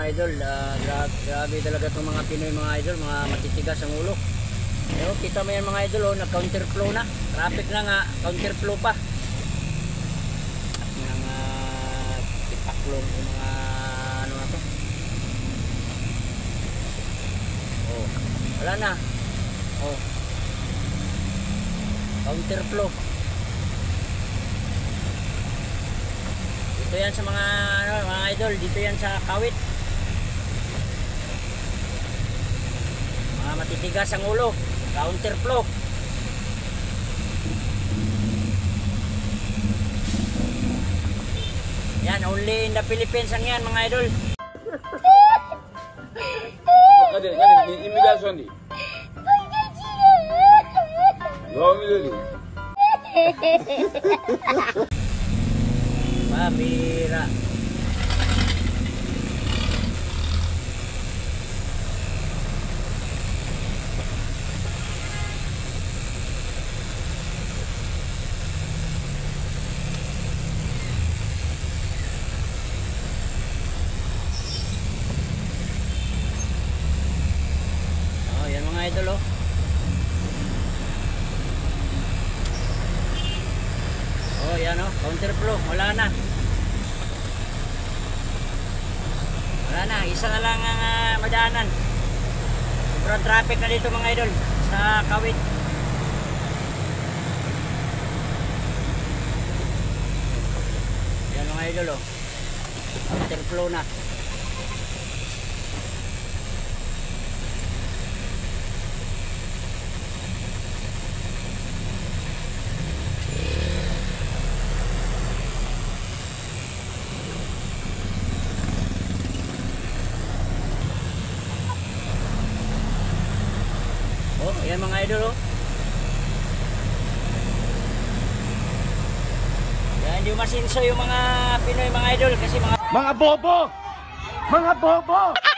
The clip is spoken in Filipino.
mga idol, grabe talaga itong mga Pinoy mga idol, mga matitigas ang ulo. Pero kita mo yan mga idol, oh, nag-counterflow na. Traffic na nga, counterflow pa. Mga tipaklong, mga ano na to. Oh, wala na. Oh, counterflow. Dito yan sa mga ano, mga idol, dito yan sa Kawit. Mga matitigas ang ulo, counterflow. Yan, only in the Philippines ang yan mga idol. Kadin, immigration di. Pabira. Oh, yan mga idol oh. Oh, yan oh, counterflow, wala na. Wala na, isa na lang ang madaanan. Sobrang traffic na dito mga idol sa Kawit. Yan mga idol oh. Counterflow na. Oh, yan mga idol oh. Yan, hindi masinso yung mga Pinoy mga idol kasi mga Mga bobo! Mga bobo!